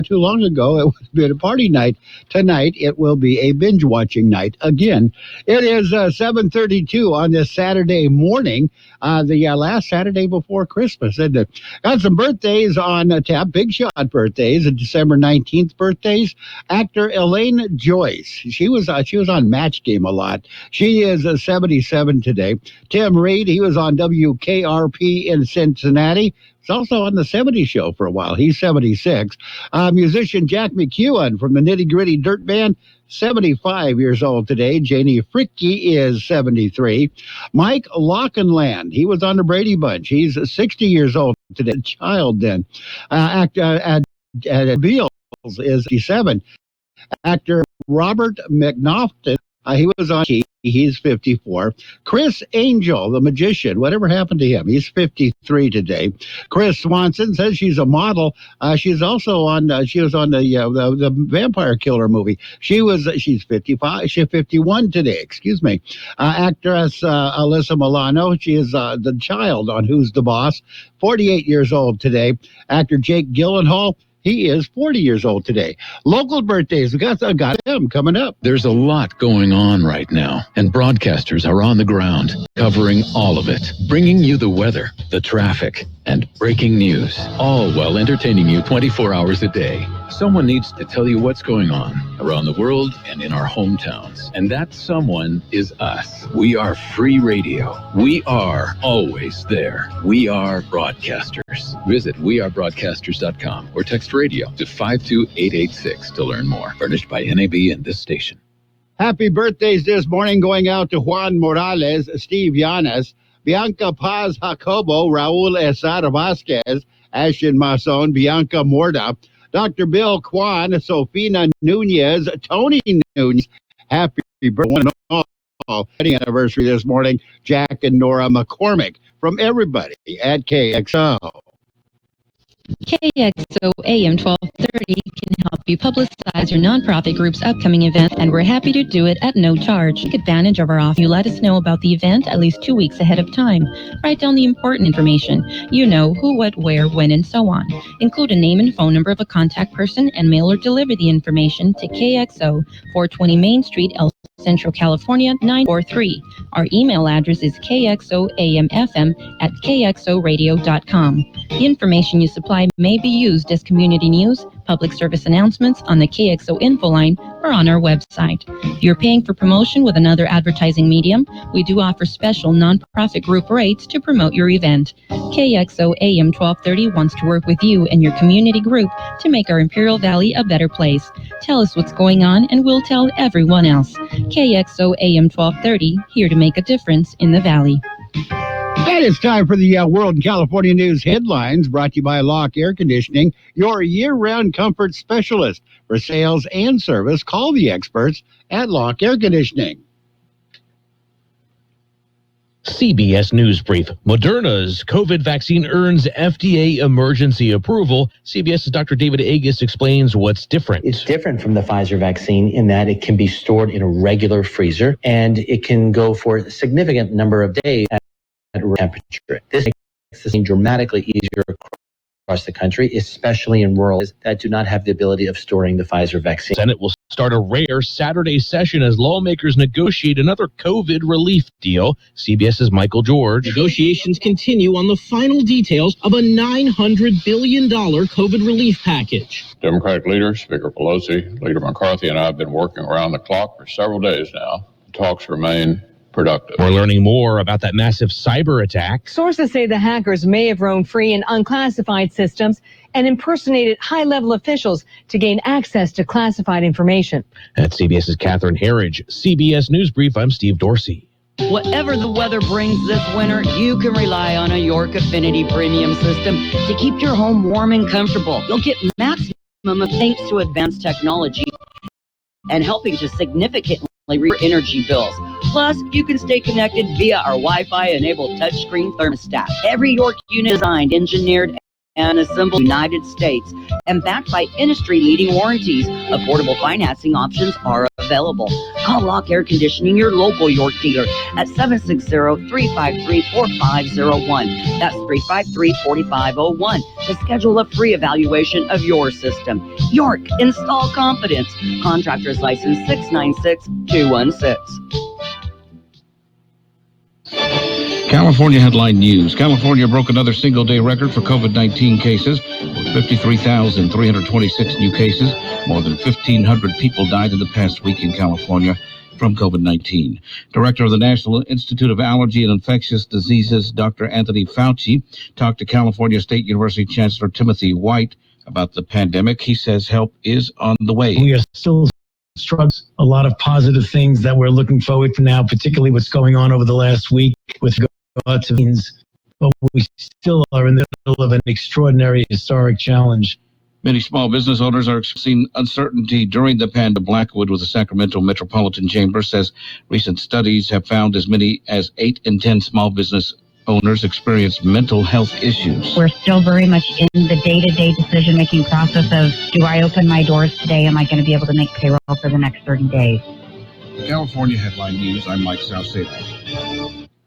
too long ago, it would have been a party night. Tonight, it will be a binge-watching night again. It is 7:32 on this Saturday morning, the last Saturday before Christmas. And got some birthdays on tap, big shot birthdays, and December 19th birthdays. Actor Elaine Joyce. She was on Match Game a lot. She is 77 today. Tim Reed, he was on WKRP in Cincinnati. He's also on the 70s show for a while. He's 76. Musician Jack McEwen from the Nitty Gritty Dirt Band, 75 years old today. Janie Fricke is 73. Mike Lockenland, he was on the Brady Bunch. He's 60 years old today. Child then. Actor Beals is 57. Actor Robert McNaughton, he was on Key. He's 54. Chris Angel, the magician, whatever happened to him? He's 53 today. Chris Swanson says she's a model. She's also on. She was on the Vampire Killer movie. She's 55. She's 51 today. Excuse me. Actress Alyssa Milano. She is the child on Who's the Boss. 48 years old today. Actor Jake Gyllenhaal. He is 40 years old today. Local birthdays, we got him coming up. There's a lot going on right now, and broadcasters are on the ground, covering all of it, bringing you the weather, the traffic, and breaking news, all while entertaining you 24 hours a day. Someone needs to tell you what's going on around the world and in our hometowns. And that someone is us. We are free radio. We are always there. We are broadcasters. Visit wearebroadcasters.com or text radio to 52886 to learn more. Furnished by NAB and this station. Happy birthdays this morning going out to Juan Morales, Steve Llanes, Bianca Paz Jacobo, Raul Esar Vasquez, Ashton Mason, Bianca Morda, Dr. Bill Kwan, Sofina Nunez, Tony Nunez. Happy birthday all. Wedding anniversary this morning, Jack and Nora McCormick. From everybody at KXO. KXO AM 1230 can help you publicize your nonprofit group's upcoming event, and we're happy to do it at no charge. Take advantage of our offer. You let us know about the event at least 2 weeks ahead of time. Write down the important information. You know, who, what, where, when, and so on. Include a name and phone number of a contact person and mail or deliver the information to KXO, 420 Main Street, El Central, California, 943. Our email address is kxoamfm@kxoradio.com. The information you supply may be used as community news, public service announcements on the KXO info line, or on our website. If you're paying for promotion with another advertising medium, we do offer special nonprofit group rates to promote your event. KXO AM 1230 wants to work with you and your community group to make our Imperial Valley a better place. Tell us what's going on and we'll tell everyone else. KXO AM 1230, here to make a difference in the Valley. And it's time for the World and California News headlines, brought to you by Locke Air Conditioning, your year-round comfort specialist. For sales and service, call the experts at Locke Air Conditioning. CBS News Brief. Moderna's COVID vaccine earns FDA emergency approval. CBS's Dr. David Agus explains what's different. It's different from the Pfizer vaccine in that it can be stored in a regular freezer, and it can go for a significant number of days at room temperature. This makes the vaccine dramatically easier across the country, especially in rural areas that do not have the ability of storing the Pfizer vaccine. Senate will start a rare Saturday session as lawmakers negotiate another COVID relief deal. CBS's Michael George. Negotiations continue on the final details of a $900 billion COVID relief package. Democratic leaders, Speaker Pelosi, Leader McCarthy, and I have been working around the clock for several days now. The talks remain productive. We're learning more about that massive cyber attack. Sources say the hackers may have roamed free in unclassified systems and impersonated high-level officials to gain access to classified information. That's CBS's Catherine Herridge. CBS News Brief, I'm Steve Dorsey. Whatever the weather brings this winter, you can rely on a York Affinity premium system to keep your home warm and comfortable. You'll get maximum thanks to advanced technology and helping to significantly reduce energy bills. Plus, you can stay connected via our Wi-Fi-enabled touchscreen thermostat. Every York unit is designed, engineered, and assembled United States and backed by industry-leading warranties. Affordable financing options are available. Call Lock Air Conditioning, your local York dealer, at 760-353-4501. That's 353-4501 to schedule a free evaluation of your system. York, install confidence. Contractor's license 696216. California headline news. California broke another single-day record for COVID-19 cases with 53,326 new cases. More than 1,500 people died in the past week in California from COVID-19. Director of the National Institute of Allergy and Infectious Diseases, Dr. Anthony Fauci, talked to California State University Chancellor Timothy White about the pandemic. He says help is on the way. We are still struggling. A lot of positive things that we're looking forward to now, particularly what's going on over the last week with regards to means, but we still are in the middle of an extraordinary historic challenge. Many small business owners are experiencing uncertainty during the pandemic. Blackwood with the Sacramento Metropolitan Chamber says recent studies have found as many as 8 in 10 small business owners experience mental health issues. We're still very much in the day-to-day decision-making process of, do I open my doors today? Am I going to be able to make payroll for the next 30 days? California Headline News, I'm Mike Southside.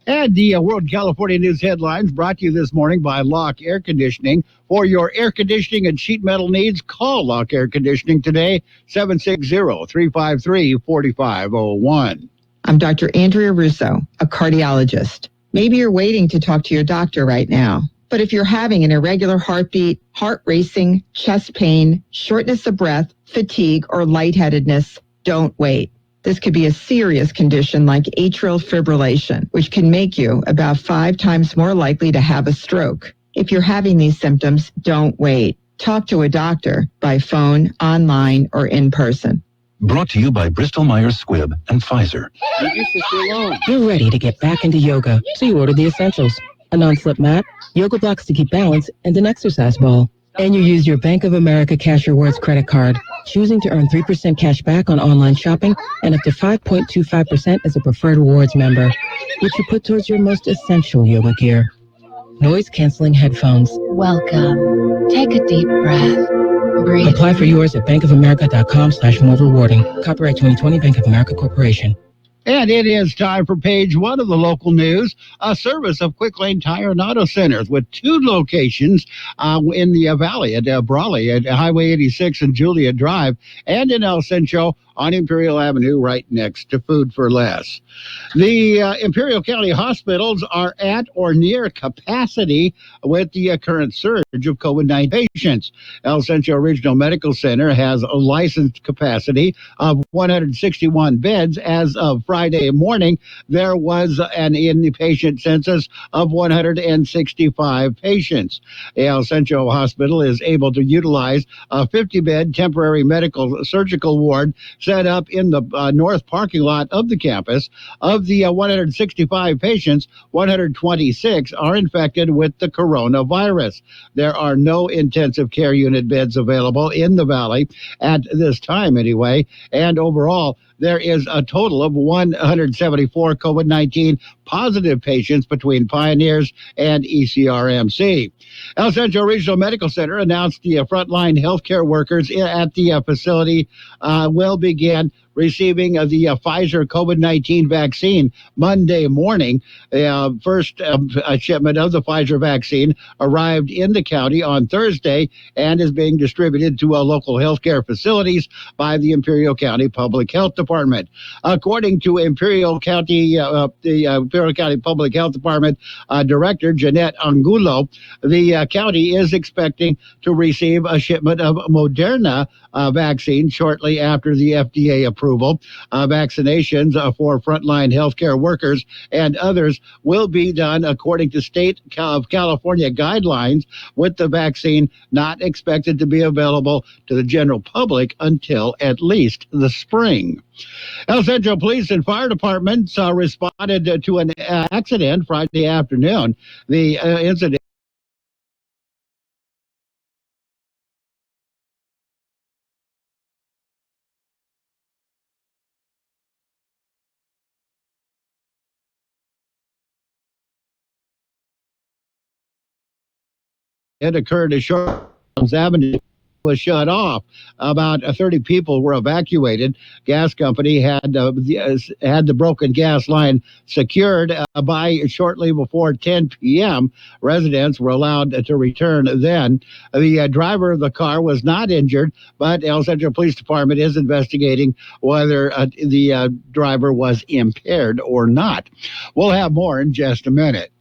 And the World California News headlines brought to you this morning by Lock Air Conditioning. For your air conditioning and sheet metal needs, call Lock Air Conditioning today, 760-353-4501. I'm Dr. Andrea Russo, a cardiologist. Maybe you're waiting to talk to your doctor right now. But if you're having an irregular heartbeat, heart racing, chest pain, shortness of breath, fatigue, or lightheadedness, don't wait. This could be a serious condition like atrial fibrillation, which can make you about 5 times more likely to have a stroke. If you're having these symptoms, don't wait. Talk to a doctor by phone, online, or in person. Brought to you by Bristol-Myers Squibb and Pfizer. Leave your sister alone. You're ready to get back into yoga, so you order the essentials. A non-slip mat, yoga blocks to keep balance, and an exercise ball. And you use your Bank of America Cash Rewards credit card, choosing to earn 3% cash back on online shopping and up to 5.25% as a preferred rewards member, which you put towards your most essential yoga gear. Noise-canceling headphones. Welcome. Take a deep breath. Breathe. Apply for yours at bankofamerica.com/more rewarding. Copyright 2020 Bank of America Corporation. And it is time for page 1 of the local news, a service of Quick Lane Tire and Auto Centers with 2 locations in the Valley at Brawley at Highway 86 and Julia Drive, and in El Centro on Imperial Avenue right next to Food for Less. The Imperial County hospitals are at or near capacity with the current surge of COVID-19 patients. El Centro Regional Medical Center has a licensed capacity of 161 beds. As of Friday morning, there was an inpatient census of 165 patients. The El Centro Hospital is able to utilize a 50-bed temporary medical surgical ward set up in the north parking lot of the campus. Of the 165 patients, 126 are infected with the coronavirus. There are no intensive care unit beds available in the Valley at this time anyway, and overall, there is a total of 174 COVID-19 positive patients between Pioneers and ECRMC. El Centro Regional Medical Center announced the frontline healthcare workers at the facility will begin receiving the Pfizer COVID-19 vaccine Monday morning. First shipment of the Pfizer vaccine arrived in the county on Thursday and is being distributed to local healthcare facilities by the Imperial County Public Health Department. According to Imperial County, the Imperial County Public Health Department Director Jeanette Angulo, the county is expecting to receive a shipment of Moderna vaccine shortly after the FDA approval. Vaccinations for frontline healthcare workers and others will be done according to state of California guidelines, with the vaccine not expected to be available to the general public until at least the spring. El Centro Police and Fire Departments responded to an accident Friday afternoon. The incident occurred at Shortlands Avenue was shut off. About 30 people were evacuated. Gas company had the broken gas line secured by shortly before 10 p.m. Residents were allowed to return then. The driver of the car was not injured, but El Centro Police Department is investigating whether the driver was impaired or not. We'll have more in just a minute.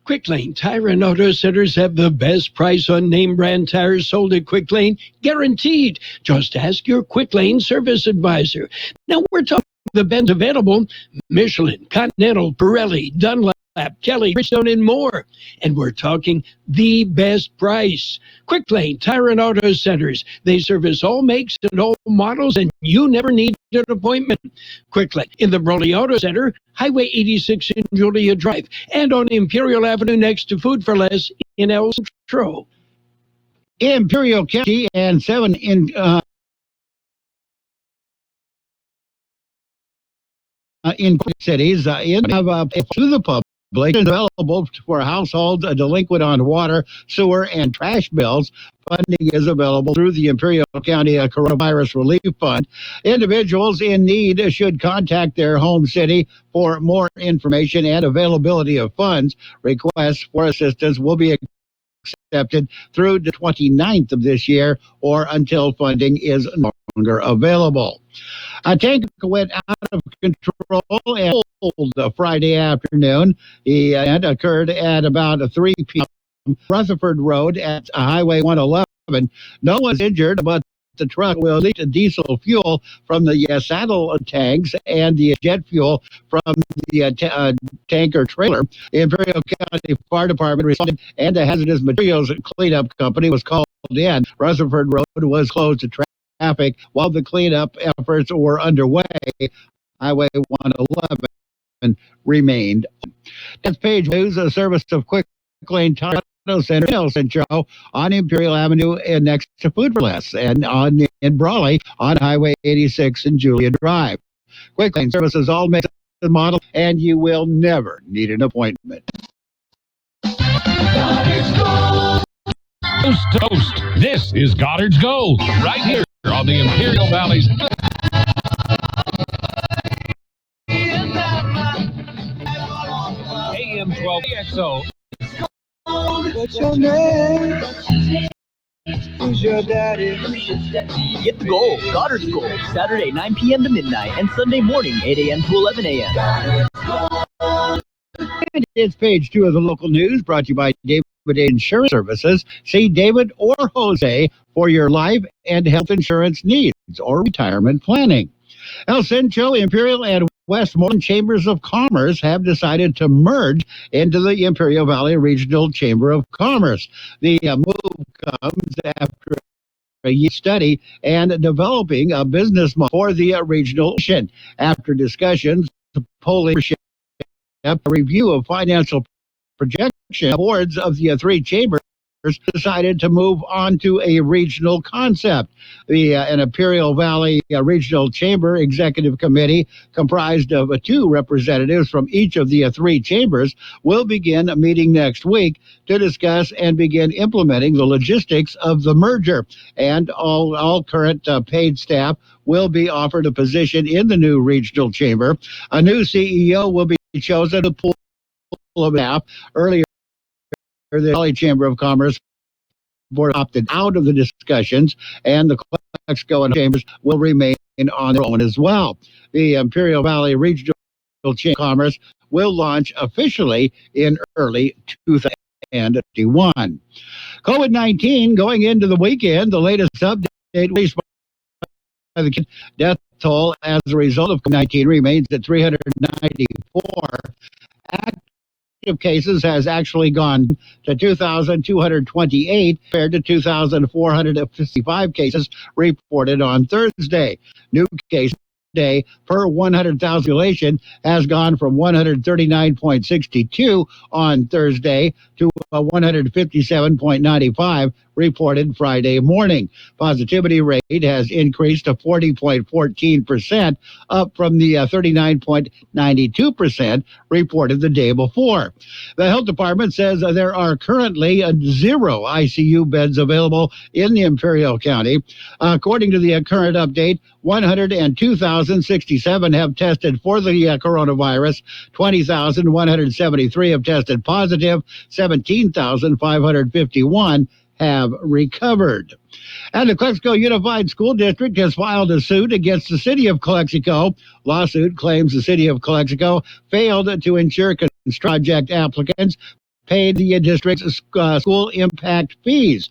Quick Lane Tire and Auto Centers have the best price on name brand tires sold at Quick Lane, guaranteed. Just ask your Quick Lane service advisor. Now we're talking the brands available: Michelin, Continental, Pirelli, Dunlop, Kelly, Bridgestone, and more. And we're talking the best price. Quick Lane Tire and Auto Centers. They service all makes and all models, and you never need an appointment. Quick Lane in the Broly Auto Center, Highway 86 in Julia Drive, and on Imperial Avenue next to Food for Less in El Centro. Imperial County and 7 in cities to the public. Available for households delinquent on water, sewer, and trash bills. Funding is available through the Imperial County Coronavirus Relief Fund. Individuals in need should contact their home city for more information and availability of funds. Requests for assistance will be accepted through the 29th of this year or until funding is no longer available. A tanker went out of control and Friday afternoon. The event occurred at about 3 p.m. Rutherford Road at Highway 111. No one's injured, but the truck will leak diesel fuel from the saddle tanks and the jet fuel from the tanker trailer. The Imperial County Fire Department responded, and the hazardous materials cleanup company was called in. Rutherford Road was closed to traffic while the cleanup efforts were underway. Highway 111 remained. That's Page News, a service of Quick Lane Tire Auto Center, El Centro, on Imperial Avenue and next to Food for Less, and in Brawley on Highway 86 and Julia Drive. Quick Lane services all makes the model, and you will never need an appointment. Coast to coast, this is Goddard's Gold, right here on the Imperial Valley's AM 12 Kxo. What's your name? Who's your daddy? Get the gold, Goddard's Gold, Saturday 9 p.m. to midnight and Sunday morning 8 a.m. to 11 a.m. It's page 2 of the local news, brought to you by David Insurance Services. See David or Jose for your life and health insurance needs or retirement planning. El Centro, Imperial, and Westmoreland Chambers of Commerce have decided to merge into the Imperial Valley Regional Chamber of Commerce. The move comes after a year study and developing a business model for the regional mission. After discussions, polling, a review of financial projection, boards of the 3 chambers decided to move on to a regional concept. An Imperial Valley Regional Chamber Executive Committee, comprised of 2 representatives from each of the 3 chambers, will begin a meeting next week to discuss and begin implementing the logistics of the merger. And all current paid staff will be offered a position in the new regional chamber. A new CEO will be chosen to pull of staff. Earlier, the Valley Chamber of Commerce board opted out of the discussions, and the Kxo and chambers will remain on their own as well. The Imperial Valley Regional Chamber of Commerce will launch officially in early 2021. COVID-19 going into the weekend, the latest update released by the death toll as a result of COVID-19 remains at 394. Active cases has actually gone to 2,228 compared to 2,455 cases reported on Thursday. New cases day per 100,000 population has gone from 139.62 on Thursday to 157.95 reported Friday morning. Positivity rate has increased to 40.14%, up from the 39.92% reported the day before. The health department says there are currently 0 ICU beds available in the Imperial County. According to the current update, 102,067 have tested for the coronavirus. 20,173 have tested positive. 17,551 have recovered. And the Kxo Unified School District has filed a suit against the city of Kxo. Lawsuit claims the city of Kxo failed to ensure project applicants paid the district's school impact fees.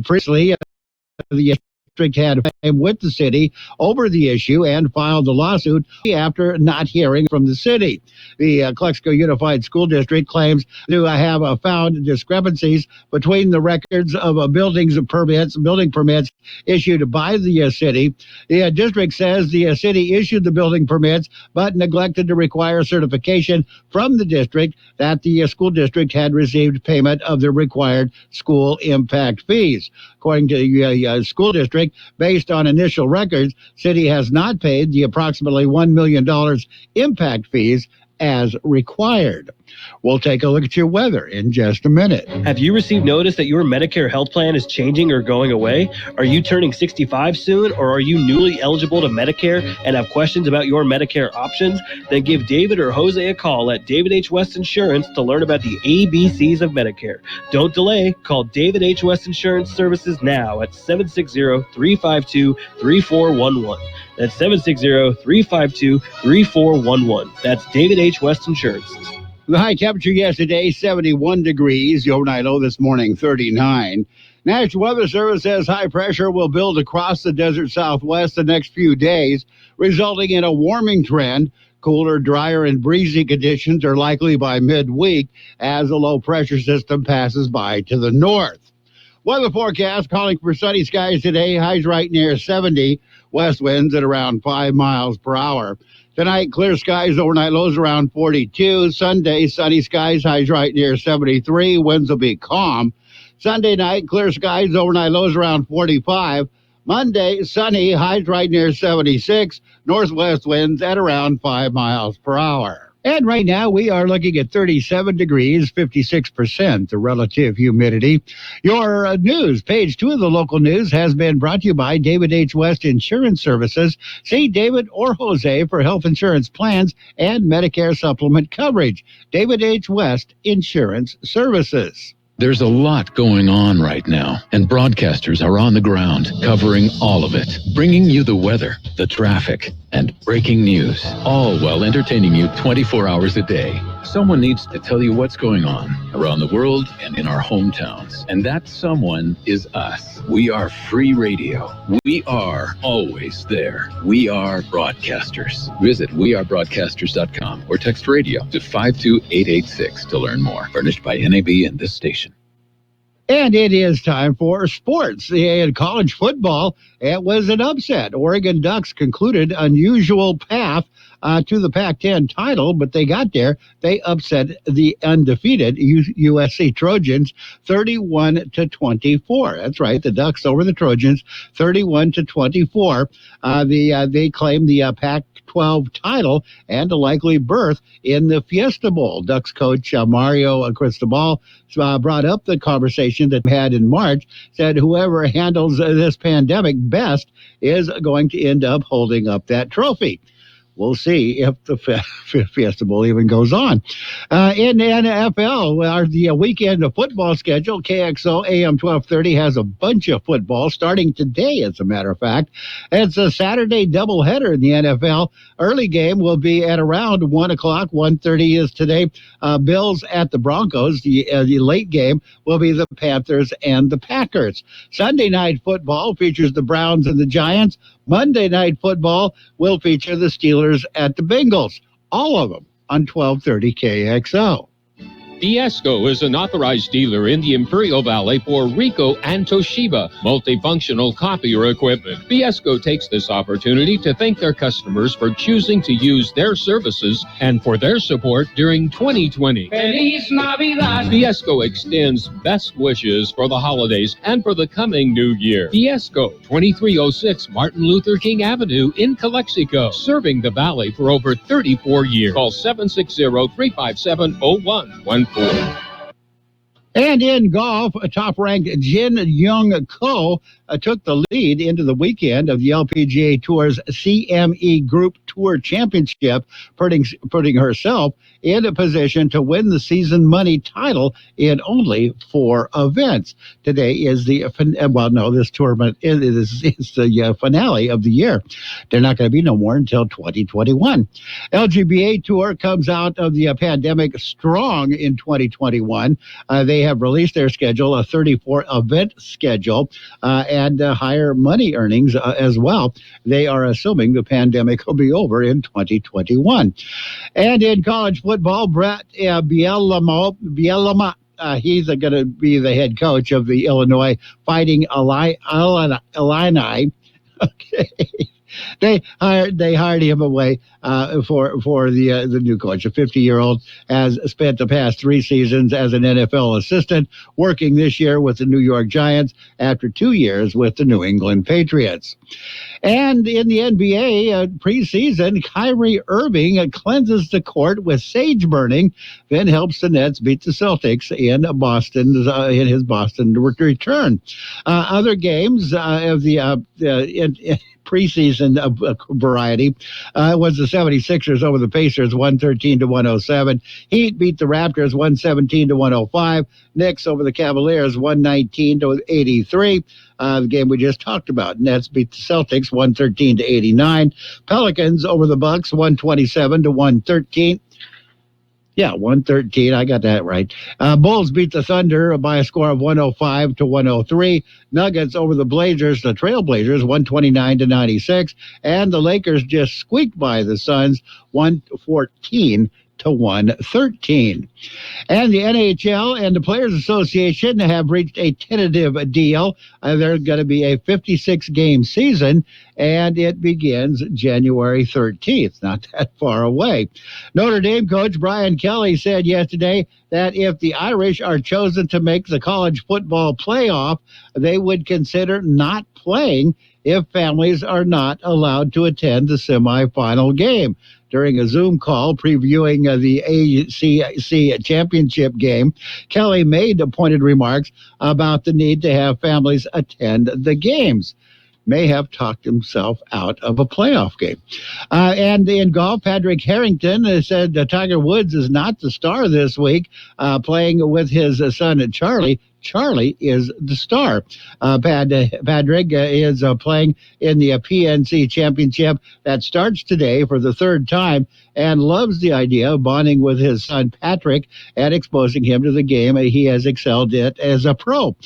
Previously, the district had a claim with the city over the issue and filed the lawsuit after not hearing from the city. The Kxo Unified School District claims to have found discrepancies between the records of building permits issued by the city. The district says the city issued the building permits but neglected to require certification from the district that the school district had received payment of the required school impact fees. According to the school district, based on initial records, city has not paid the approximately $1 million impact fees as required. We'll take a look at your weather in just a minute. Have you received notice that your Medicare health plan is changing or going away? Are you turning 65 soon, or are you newly eligible to Medicare and have questions about your Medicare options? Then give David or Jose a call at David H. West Insurance to learn about the ABCs of Medicare. Don't delay. Call David H. West Insurance Services now at 760-352-3411. That's 760-352-3411. That's David H. West Insurance. The high temperature yesterday, 71 degrees. The overnight low this morning, 39. National Weather Service says high pressure will build across the desert southwest the next few days, resulting in a warming trend. Cooler, drier, and breezy conditions are likely by midweek as a low pressure system passes by to the north. Weather forecast calling for sunny skies today, highs right near 70, west winds at around 5 miles per hour. Tonight, clear skies, overnight lows around 42. Sunday, sunny skies, highs right near 73. Winds will be calm. Sunday night, clear skies, overnight lows around 45. Monday, sunny, highs right near 76. Northwest winds at around 5 miles per hour. And right now, we are looking at 37 degrees, 56% the relative humidity. Your news, page 2 of the local news, has been brought to you by David H. West Insurance Services. See David or Jose for health insurance plans and Medicare supplement coverage. David H. West Insurance Services. There's a lot going on right now, and broadcasters are on the ground covering all of it, bringing you the weather, the traffic, and breaking news, all while entertaining you 24 hours a day. Someone needs to tell you what's going on around the world and in our hometowns, and that someone is us. We are free radio. We are always there. We are broadcasters. Visit wearebroadcasters.com or text radio to 52886 to learn more. Furnished by NAB and this station. And it is time for sports. In college football, it was an upset. Oregon Ducks concluded unusual path to the Pac-10 title, but they got there. They upset the undefeated USC Trojans 31-24. That's right, the Ducks over the Trojans 31-24. They claim the Pac-12 title and a likely berth in the Fiesta Bowl. Ducks coach Mario Cristobal brought up the conversation that we had in March, said whoever handles this pandemic best is going to end up holding up that trophy. We'll see if the Fiesta Bowl even goes on. In the NFL, the weekend of football schedule, Kxo AM 1230 has a bunch of football starting today, as a matter of fact. It's a Saturday doubleheader in the NFL. Early game will be at around 1 o'clock. 1:30 is today. Bills at the Broncos. The late game will be the Panthers and the Packers. Sunday night football features the Browns and the Giants. Monday night football will feature the Steelers at the Bengals. All of them on 1230 KXO. Fiesco is an authorized dealer in the Imperial Valley for Ricoh and Toshiba multifunctional copier equipment. Fiesco takes this opportunity to thank their customers for choosing to use their services and for their support during 2020. Feliz Navidad. Fiesco extends best wishes for the holidays and for the coming new year. Fiesco, 2306 Martin Luther King Avenue in Calexico, serving the Valley for over 34 years. Call 760-357-0114. And in golf, top-ranked Jin Young Ko took the lead into the weekend of the LPGA Tour's CME Group Tour Championship, putting herself in a position to win the season money title in only 4 events. Today is this tournament is the finale of the year. They're not going to be no more until 2021. LGBA Tour comes out of the pandemic strong in 2021. They have released their schedule, a 34-event schedule, and higher money earnings as well. They are assuming the pandemic will be over in 2021. And in college football, Brett Bielema, he's going to be the head coach of the Illinois Fighting Illini. Okay. They hired him away for the new coach. A 50-year-old has spent the past 3 seasons as an NFL assistant, working this year with the New York Giants after 2 years with the New England Patriots. And in the NBA preseason, Kyrie Irving cleanses the court with sage burning, then helps the Nets beat the Celtics in Boston in his Boston return. Other games of the preseason variety was the 76ers over the Pacers 113-107. Heat beat the Raptors 117-105. Knicks over the Cavaliers 119-83. The game we just talked about. Nets beat the Celtics 113-89. Pelicans over the Bucks 127-113. Yeah, 113. I got that right. Bulls beat the Thunder by a score of 105-103. Nuggets over the Blazers, the Trailblazers, 129-96. And the Lakers just squeaked by the Suns, 114-113. And the NHL and the Players Association have reached a tentative deal. There's going to be a 56-game season, and it begins January 13th, not that far away. Notre Dame coach Brian Kelly said yesterday that if the Irish are chosen to make the college football playoff, they would consider not playing if families are not allowed to attend the semifinal game. During a Zoom call previewing the ACC championship game, Kelly made pointed remarks about the need to have families attend the games. May have talked himself out of a playoff game. And in golf, Patrick Harrington said Tiger Woods is not the star this week, playing with his son Charlie. Charlie is the star. Patrick is playing in the PNC Championship that starts today for the 3rd time and loves the idea of bonding with his son Patrick and exposing him to the game he has excelled at as a pro.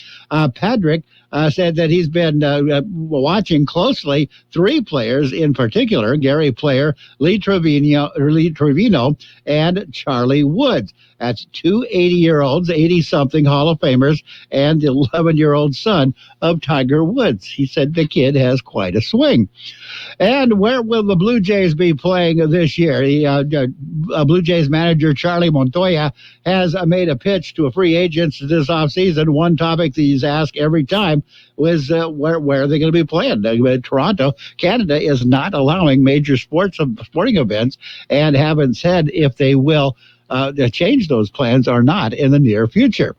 Patrick said that he's been watching closely 3 players in particular, Gary Player, Lee Trevino, and Charlie Woods. That's 2 80-year-olds, 80-something Hall of Famers, and the 11-year-old son of Tiger Woods. He said the kid has quite a swing. And where will the Blue Jays be playing this year? Blue Jays manager Charlie Montoya has made a pitch to free agents this offseason. One topic that he's asked every time was where are they going to be playing? Toronto, Canada is not allowing major sporting events and haven't said if they will change those plans or not in the near future.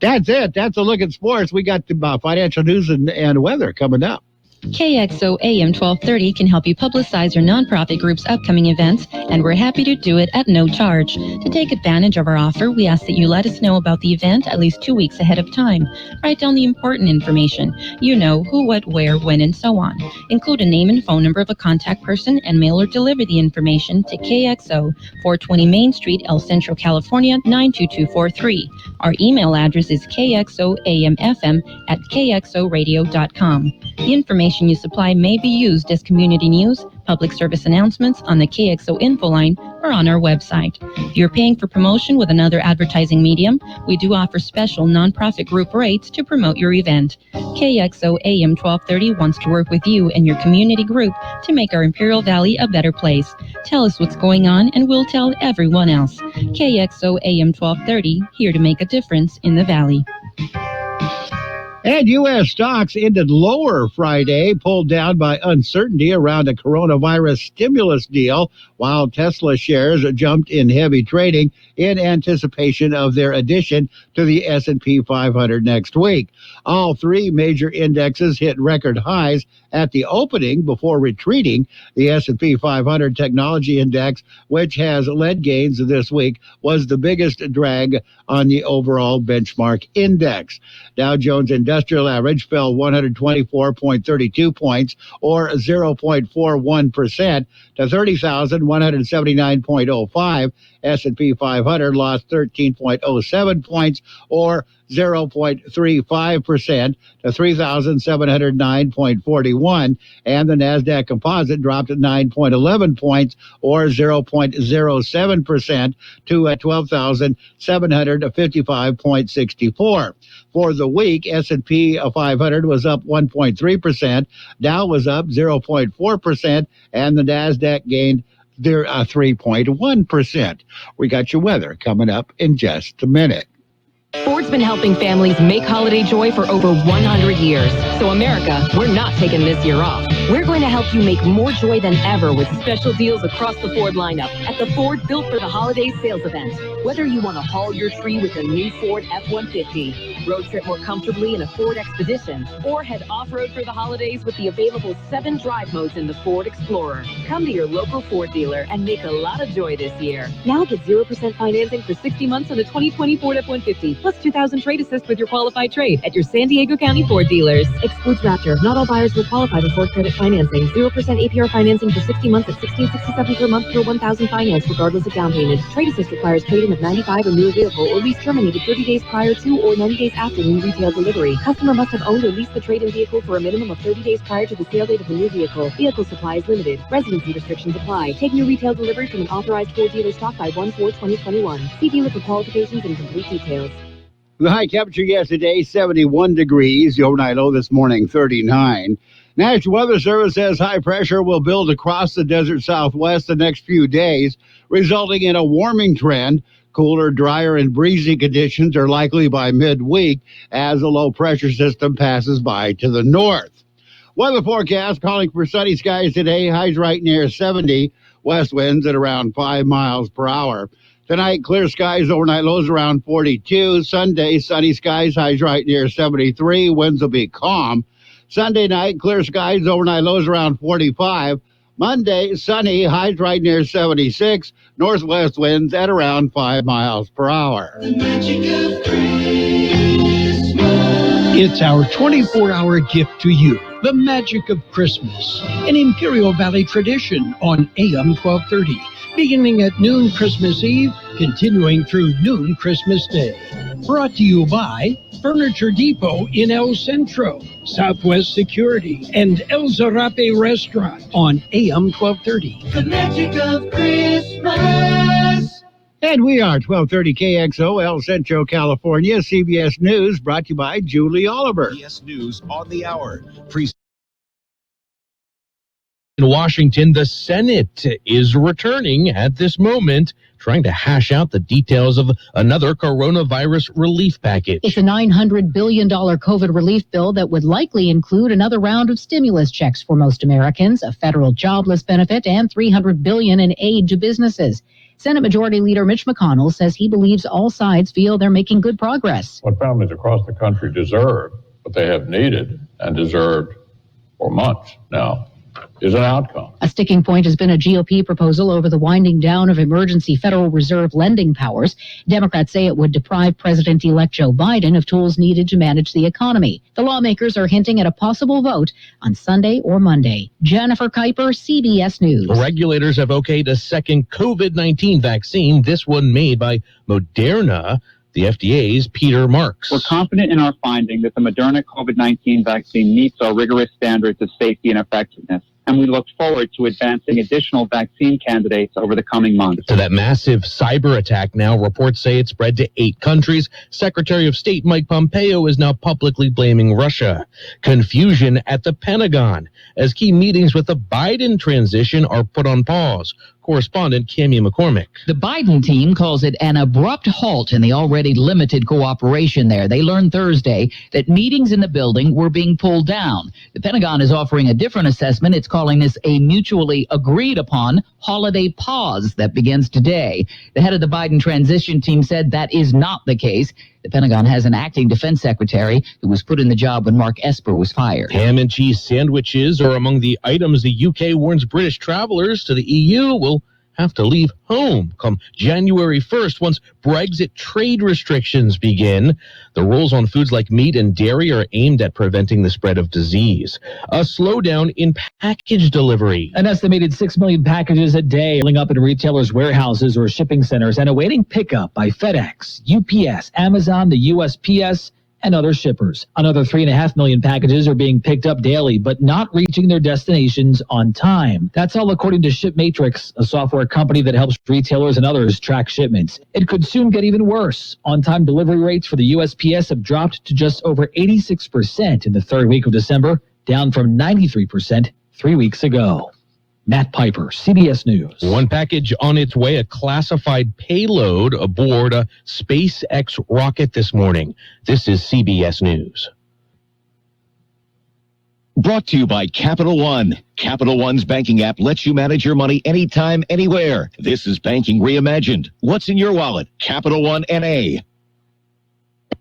That's it. That's a look at sports. We got the financial news and weather coming up. KXO AM 1230 can help you publicize your nonprofit group's upcoming events, and we're happy to do it at no charge. To take advantage of our offer, we ask that you let us know about the event at least 2 weeks ahead of time. Write down the important information. You know, who, what, where, when, and so on. Include a name and phone number of a contact person and mail or deliver the information to KXO, 420 Main Street, El Centro, California, 92243. Our email address is kxoamfm@kxoradio.com. The information you supply may be used as community news, Public service announcements on the KXO info line or on our website. If you're paying for promotion with another advertising medium, we do offer special nonprofit group rates to promote your event. KXO AM 1230 wants to work with you and your community group to make our Imperial Valley a better place. Tell us what's going on and we'll tell everyone else. KXO AM 1230, here to make a difference in the Valley. And U.S. stocks ended lower Friday, pulled down by uncertainty around a coronavirus stimulus deal, while Tesla shares jumped in heavy trading in anticipation of their addition to the S&P 500 next week. All three major indexes hit record highs at the opening before retreating. The S&P 500 Technology Index, which has led gains this week, was the biggest drag on the overall benchmark index. Dow Jones Industrial Average fell 124.32 points, or 0.41%, to 30,179.05. S&P 500 lost 13.07 points, or 0.35%, to 3,709.41, and the NASDAQ Composite dropped 9.11 points, or 0.07%, to 12,755.64. For the week, S&P 500 was up 1.3%, Dow was up 0.4%, and the NASDAQ gained 3.1%. We got your weather coming up in just a minute. Ford's been helping families make holiday joy for over 100 years. So America, we're not taking this year off. We're going to help you make more joy than ever with special deals across the Ford lineup at the Ford Built for the Holidays sales event. Whether you want to haul your tree with a new Ford F-150, road trip more comfortably in a Ford Expedition, or head off-road for the holidays with the available 7 drive modes in the Ford Explorer. Come to your local Ford dealer and make a lot of joy this year. Now get 0% financing for 60 months on the 2020 Ford F-150, plus $2,000 trade assist with your qualified trade at your San Diego County Ford dealers. Excludes Raptor. Not all buyers will qualify for Ford credit financing. 0% APR financing for 60 months at $1,667 per month per $1,000 finance, regardless of down payment. Trade assist requires trade-in of 95 or newer vehicle or lease terminated 30 days prior to or 90 days after new retail delivery. Customer must have owned or leased the trade-in vehicle for a minimum of 30 days prior to the sale date of the new vehicle. Vehicle supply is limited. Residency restrictions apply. Take new retail delivery from an authorized Ford dealer stock by 1/4/2021. See dealer for qualifications and complete details. The high temperature yesterday, 71 degrees. The overnight low this morning, 39. National Weather Service says high pressure will build across the desert southwest the next few days, resulting in a warming trend. Cooler, drier, and breezy conditions are likely by midweek as a low-pressure system passes by to the north. Weather forecast calling for sunny skies today, highs right near 70, west winds at around 5 miles per hour. Tonight, clear skies, overnight lows around 42. Sunday, sunny skies, highs right near 73. Winds will be calm. Sunday night, clear skies, overnight lows around 45. Monday, sunny, highs right near 76. Northwest winds at around 5 miles per hour. It's our 24-hour gift to you, the magic of Christmas, an Imperial Valley tradition on AM 1230. Beginning at noon Christmas Eve, continuing through noon Christmas Day. Brought to you by Furniture Depot in El Centro, Southwest Security, and El Zarape Restaurant on AM 1230. The magic of Christmas. And we are 1230 KXO, El Centro, California. CBS News brought to you by Julie Oliver. CBS News on the hour. In Washington, the Senate is returning at this moment, trying to hash out the details of another coronavirus relief package. It's a $900 billion COVID relief bill that would likely include another round of stimulus checks for most Americans, a federal jobless benefit, and $300 billion in aid to businesses. Senate Majority Leader Mitch McConnell says he believes all sides feel they're making good progress. What families across the country deserve, what they have needed and deserved for months now, is an outcome. A sticking point has been a GOP proposal over the winding down of emergency Federal Reserve lending powers. Democrats say it would deprive President-elect Joe Biden of tools needed to manage the economy. The lawmakers are hinting at a possible vote on Sunday or Monday. Jennifer Kuiper, CBS News. Regulators have okayed a second COVID-19 vaccine, this one made by Moderna. The FDA's Peter Marks. We're confident in our finding that the Moderna COVID-19 vaccine meets our rigorous standards of safety and effectiveness and we look forward to advancing additional vaccine candidates over the coming months. To that massive cyber attack now, reports say it spread to 8 countries. Secretary of State Mike Pompeo is now publicly blaming Russia. Confusion at the Pentagon as key meetings with the Biden transition are put on pause. Correspondent Cammie McCormick. The Biden team calls it an abrupt halt in the already limited cooperation there. They learned Thursday that meetings in the building were being pulled down. The Pentagon is offering a different assessment. It's calling this a mutually agreed upon holiday pause that begins today. The head of the Biden transition team said that is not the case. The Pentagon has an acting defense secretary who was put in the job when Mark Esper was fired. Ham and cheese sandwiches are among the items the UK warns British travelers to the EU will have to leave home come January 1st once Brexit trade restrictions begin. The rules on foods like meat and dairy are aimed at preventing the spread of disease. A slowdown in package delivery. An estimated 6 million packages a day filling up in retailers' warehouses or shipping centers and awaiting pickup by FedEx, UPS, Amazon, the USPS, and other shippers. Another 3.5 million packages are being picked up daily, but not reaching their destinations on time. That's all according to ShipMatrix, a software company that helps retailers and others track shipments. It could soon get even worse. On-time delivery rates for the USPS have dropped to just over 86% in the third week of December, down from 93% 3 weeks ago. Matt Piper, CBS News. One package on its way, a classified payload aboard a SpaceX rocket this morning. This is CBS News. Brought to you by Capital One. Capital One's banking app lets you manage your money anytime, anywhere. This is banking reimagined. What's in your wallet? Capital One NA.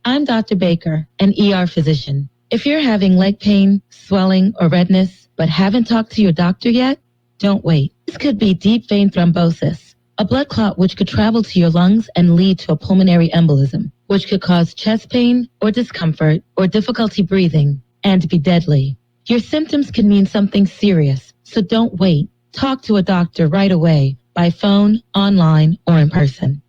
I'm Dr. Baker, an ER physician. If you're having leg pain, swelling, or redness, but haven't talked to your doctor yet, don't wait. This could be deep vein thrombosis, a blood clot which could travel to your lungs and lead to a pulmonary embolism, which could cause chest pain or discomfort or difficulty breathing and be deadly. Your symptoms can mean something serious, so don't wait. Talk to a doctor right away, by phone, online, or in person.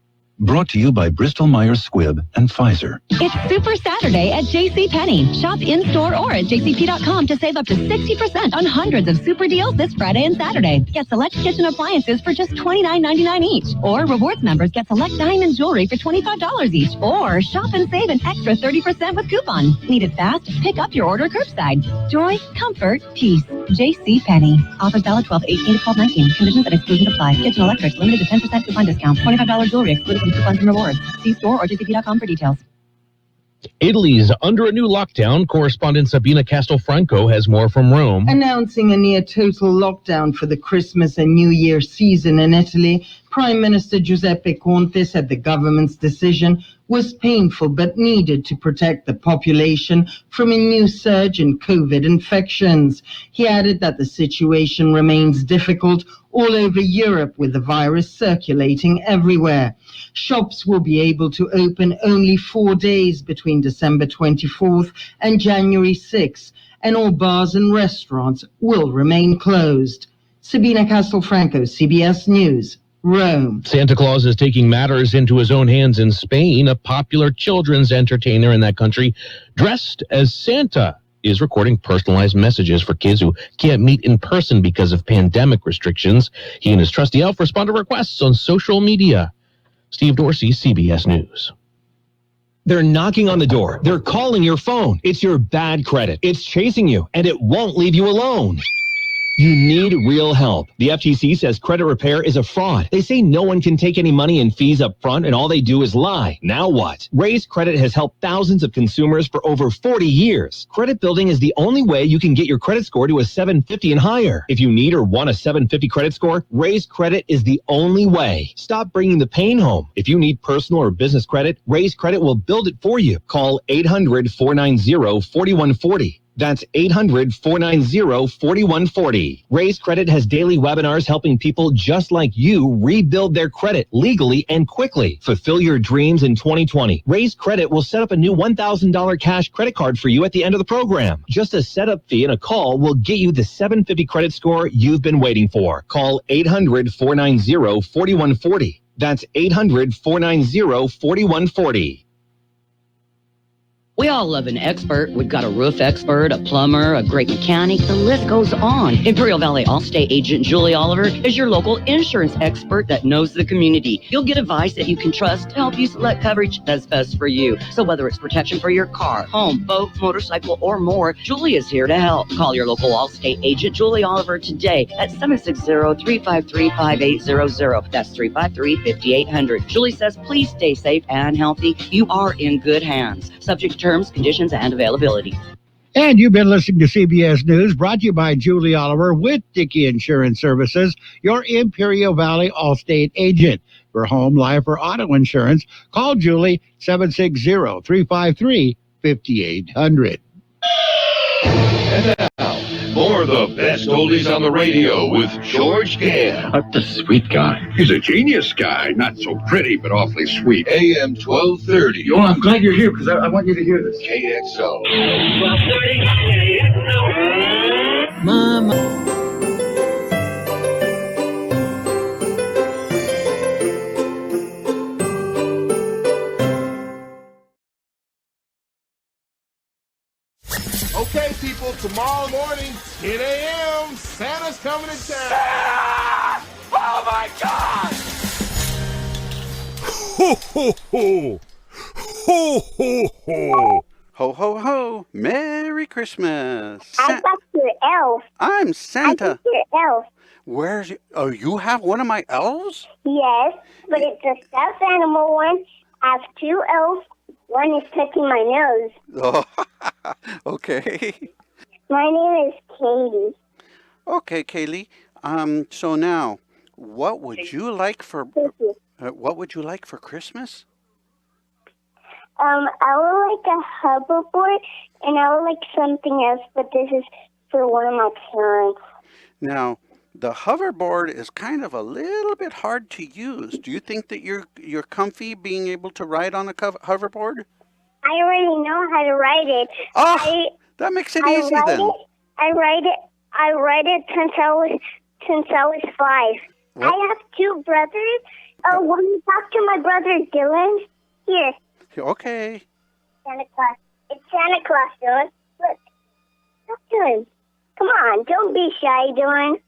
Brought to you by Bristol-Myers Squibb and Pfizer. It's Super Saturday at JCPenney. Shop in-store or at jcp.com to save up to 60% on hundreds of super deals this Friday and Saturday. Get select kitchen appliances for just $29.99 each. Or rewards members get select diamond jewelry for $25 each. Or shop and save an extra 30% with coupon. Need it fast? Pick up your order curbside. Joy, comfort, peace. JCPenney. Offers valid 12/18 to 12/19. Conditions and exclusions apply. Kitchen electrics limited to 10% coupon discount. $25 jewelry excluded from coupons and rewards. See store or jcp.com for details. Italy's under a new lockdown. Correspondent Sabina Castelfranco has more from Rome. Announcing a near-total lockdown for the Christmas and New Year season in Italy, Prime Minister Giuseppe Conte said the government's decision was painful but needed to protect the population from a new surge in COVID infections. He added that the situation remains difficult all over Europe with the virus circulating everywhere. Shops will be able to open only 4 days between December 24th and January 6th, and all bars and restaurants will remain closed. Sabina Castelfranco, CBS News, Rome. Santa Claus is taking matters into his own hands in Spain. A popular children's entertainer in that country, dressed as Santa, is recording personalized messages for kids who can't meet in person because of pandemic restrictions. He and his trusty elf respond to requests on social media. Steve Dorsey, CBS News. They're knocking on the door. They're calling your phone. It's your bad credit. It's chasing you, and it won't leave you alone. You need real help. The FTC says credit repair is a fraud. They say no one can take any money in fees up front, and all they do is lie. Now what? Raise Credit has helped thousands of consumers for over 40 years. Credit building is the only way you can get your credit score to a 750 and higher. If you need or want a 750 credit score, Raise Credit is the only way. Stop bringing the pain home. If you need personal or business credit, Raise Credit will build it for you. Call 800-490-4140. That's 800-490-4140. Raise Credit has daily webinars helping people just like you rebuild their credit legally and quickly. Fulfill your dreams in 2020. Raise Credit will set up a new $1,000 cash credit card for you at the end of the program. Just a setup fee and a call will get you the 750 credit score you've been waiting for. Call 800-490-4140. That's 800-490-4140. We all love an expert. We've got a roof expert, a plumber, a great mechanic. The list goes on. Imperial Valley Allstate agent Julie Oliver is your local insurance expert that knows the community. You'll get advice that you can trust to help you select coverage that's best for you. So whether it's protection for your car, home, boat, motorcycle, or more, Julie is here to help. Call your local Allstate agent Julie Oliver today at 760-353-5800. That's 353-5800. Julie says, please stay safe and healthy. You are in good hands. Subject to terms, conditions, and availability. And you've been listening to CBS News, brought to you by Julie Oliver with Dickey Insurance Services, your Imperial Valley Allstate agent. For home, life, or auto insurance, call Julie 760-353-5800. And now, more of the best oldies on the radio with George Gale. The sweet guy. He's a genius guy. Not so pretty, but awfully sweet. AM 1230. Oh, I'm glad you're here because I want you to hear this. KXO. 1230 KXO. Mama. Okay, people, tomorrow morning, 10 a.m., Santa's coming to town. Santa! Oh, my God! Ho, ho, ho! Ho, ho, ho! Ho, ho, ho! Merry Christmas! I got your elf. I'm Santa. I got your elf. Where's you? Oh, you have one of my elves? Yes, but it's a stuffed animal one. I have two elves. One is touching my nose. Oh, okay. My name is Katie. Okay, Kaylee. So now, what would you like for Christmas? I would like a hoverboard, and I would like something else, but this is for one of my parents. Now, the hoverboard is kind of a little bit hard to use. Do you think that you're comfy being able to ride on a hoverboard? I already know how to ride it. Oh, that makes it easy then. I ride it since I was 5. What? I have two brothers. Want to talk to my brother Dylan? Here. Okay. Santa Claus. It's Santa Claus, Dylan. Look. Talk to him. Come on, don't be shy, Dylan.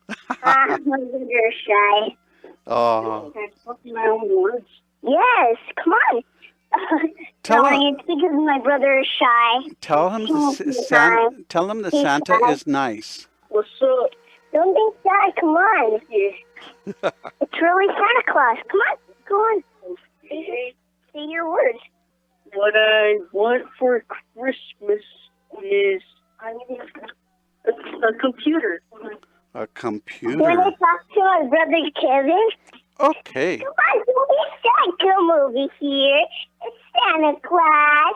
My brother's shy. Oh. My own words. Yes, come on. It's because my brother is shy. Tell him the Santa is nice. What's up? Don't be shy. Come on. It's really Santa Claus. Come on. Go on. Say your words. What I want for Christmas is a computer. A computer? Want to talk to my brother Kevin? Okay. Come on, don't be shy. Come over here. It's Santa Claus.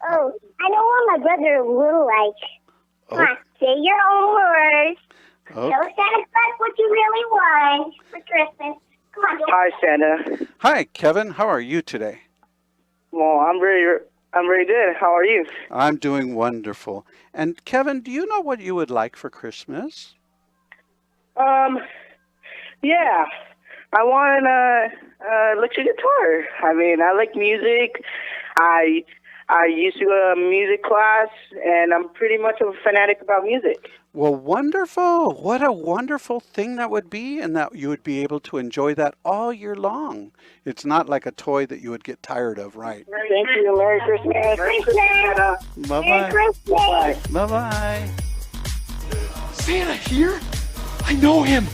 Oh, I know what my brother will like. Come on, say your own words. Okay. Tell Santa Claus what you really want for Christmas. Come on. Hi, Santa. Hi, Kevin. How are you today? Well, I'm very good. How are you? I'm doing wonderful. And Kevin, do you know what you would like for Christmas? Yeah. I want an electric guitar. I mean, I like music. I used to go to music class, and I'm pretty much a fanatic about music. Well, wonderful. What a wonderful thing that would be, and that you would be able to enjoy that all year long. It's not like a toy that you would get tired of, right? Thank you. Merry Christmas. Merry Christmas. Bye-bye. Merry Christmas. Bye-bye. Santa here? I know him.